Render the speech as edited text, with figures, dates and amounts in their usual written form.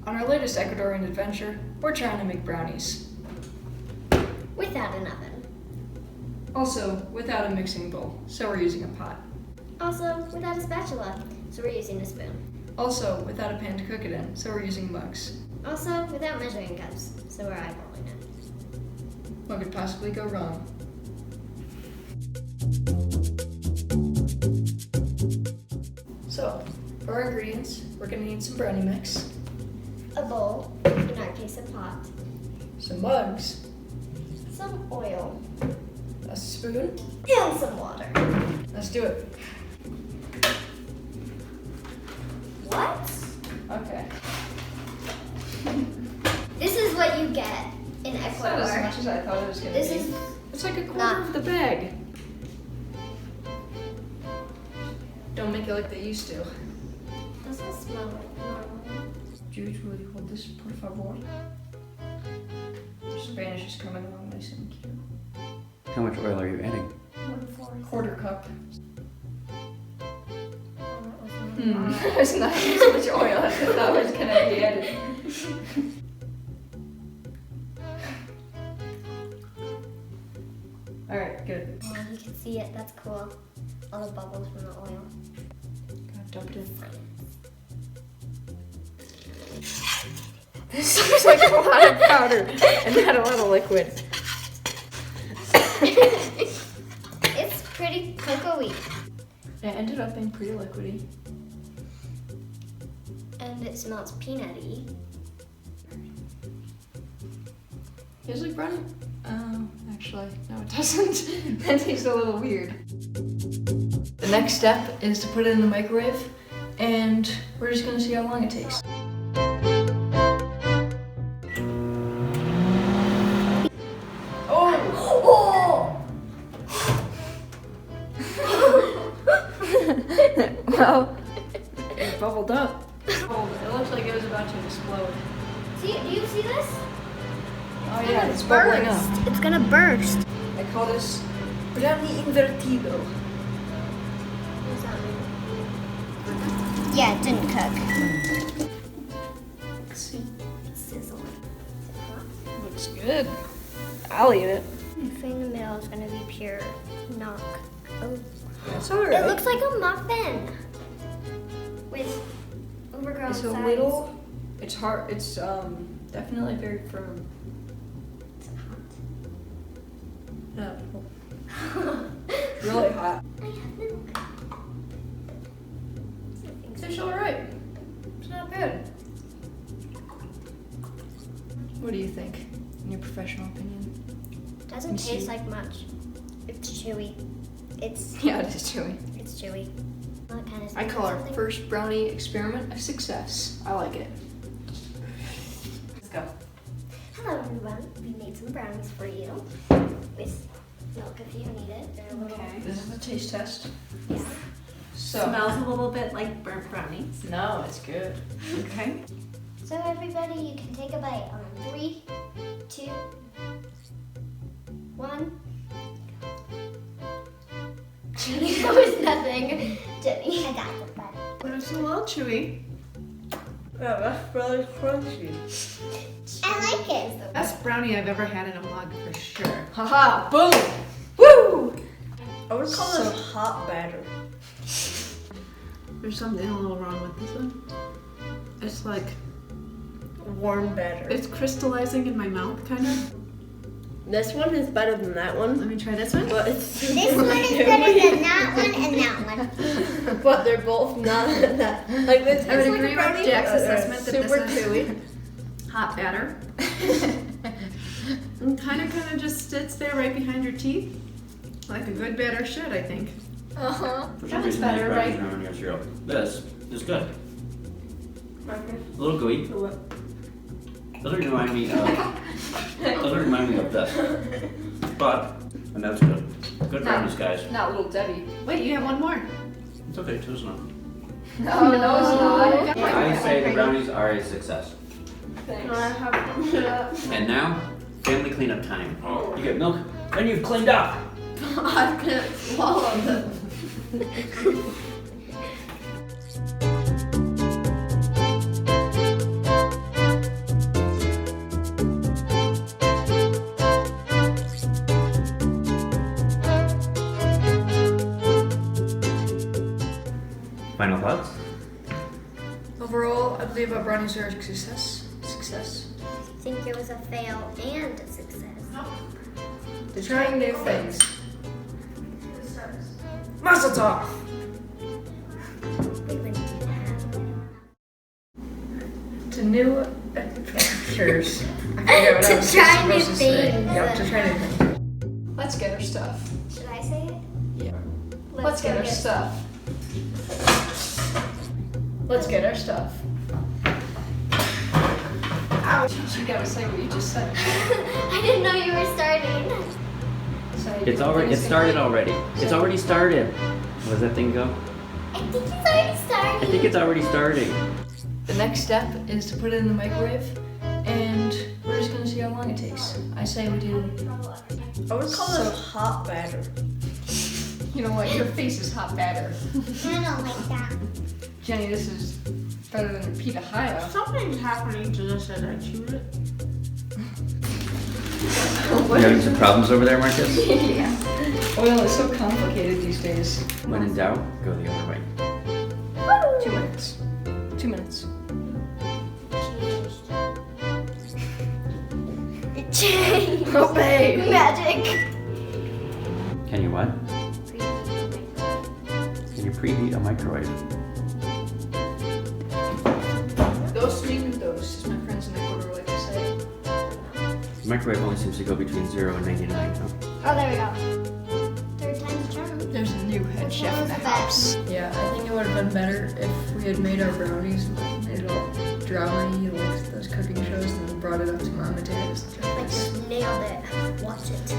On our latest Ecuadorian adventure, we're trying to make brownies. Without an oven. Also, without a mixing bowl, so we're using a pot. Also, without a spatula, so we're using a spoon. Also, without a pan to cook it in, so we're using mugs. Also, without measuring cups, so we're eyeballing it. What could possibly go wrong? So, for our ingredients, we're going to need some brownie mix, A bowl, in our case a pot, some mugs, some oil, a spoon. and some water. Let's do it. What? Okay. This is what you get in It's not as Ecuador. much as I thought it was going to This be. is It's like a quarter not- of the bag. Don't make it like they used to. doesn't smell like normal. Jude, will you hold this, por favor? Spanish is coming along nice and cute. How much oil are you adding? 1/4. Quarter cup. Oh, It's not as much oil as I thought was going to be added. Alright, good. Oh, you can see it. That's cool. All the bubbles from the oil. God, dump it in. This looks like a lot of powder and not a lot of liquid. It's pretty cocoa-y. It ended up being pretty liquidy. And it smells peanutty. Feels like brownie. Actually, no, it doesn't. That tastes a little weird. The next step is to put it in the microwave, and we're just gonna see how long it takes. Oh! Well, it bubbled up. It looks like it was about to explode. See, do you see this? Oh yeah, it's bubbling up. It's gonna burst. I call this brownie invertido. Yeah, it didn't cook. Let's see. It's sizzling. Looks good. I'll eat it. Anything in the middle is gonna be pure knock. Oh. That's alright. It looks like a muffin with overgrown It's a sides. little. It's hard. It's definitely very firm. It's No, hot. really hot. I have milk. It's alright. It's not bad. What do you think, in your professional opinion? Doesn't Let me taste see. like much. It's chewy. It's Yeah, it is chewy. chewy. Well, it kind of I call our something. first brownie experiment a success. I like it. Let's go. Hello everyone. We made some brownies for you with milk if you need it. They're a little. Okay. This is a taste test. Yeah. So. Smells a little bit like burnt brownies. No, it's good. Okay. So everybody, you can take a bite on 3, 2, 1. That was nothing. Jenny, I got the butter. But it's a little chewy. Yeah, that's really crunchy. I like it. Best brownie I've ever had in a mug for sure. Haha, boom! Woo! I would call So- this hot batter. There's something a little wrong with this one. It's like, Warm batter. it's crystallizing in my mouth, kind of. This one is better than that one, Let me try this one. but it's super This one is chewy. better than that one and that one. But they're both not that. Like this I would is like agree a with brownie, Jack's but assessment that super this is- chewy. Hot batter. And kind of just sits there right behind your teeth. Like a good batter should, I think. Uh-huh. For That some was reason, better, these brownies right? remind me of cereal. This is good. A little gooey. Doesn't remind me of this. But, and that's good. Good brownies, guys. Not Little Debbie. Wait, you have one more. It's okay, two's enough. No, no, it's not. I say the brownies are a success. Thanks. And now, family cleanup time. You get milk, then you've cleaned up. I can't swallow this. Final thoughts? Overall, I believe our brownies are a success. Success. I think it was a fail and a success. They're trying new things. Mazel tov! We wouldn't do that. To new adventures. I forget what I To was try new supposed to say. things. Yep, to try new things. Let's get our stuff. Should I say it? Yeah. Let's get our stuff. Let's get our stuff. Ouch! You gotta say what you just said. I didn't know you were starting. It started already. It's already started. Where does that thing go? I think it's already starting. I think it's already starting. The next step is to put it in the microwave, and we're just gonna see how long it takes. I say we do. I would call this hot batter. You know what? Your face is hot batter. I don't like that. Jenny, this is better than a pita high. Something's happening to this as I chew it. You having some problems over there, Marcus? Yeah. Oil is so complicated these days. When in doubt, go the other way. 2 minutes. 2 minutes. Change. Obey. Magic. Can you what? Can you preheat a microwave? Dos minutos, as my friends in Ecuador like to say. The microwave only seems to go between 0 and 99, huh? Oh, there we go. Third time's a charm. There's a new head chef in the Who's the house. Yeah, I think it would have been better if we had made our brownies and like, made it all drama-y, like those cooking shows, and then brought it up to mom and dad. Like, just nailed it. Watch it.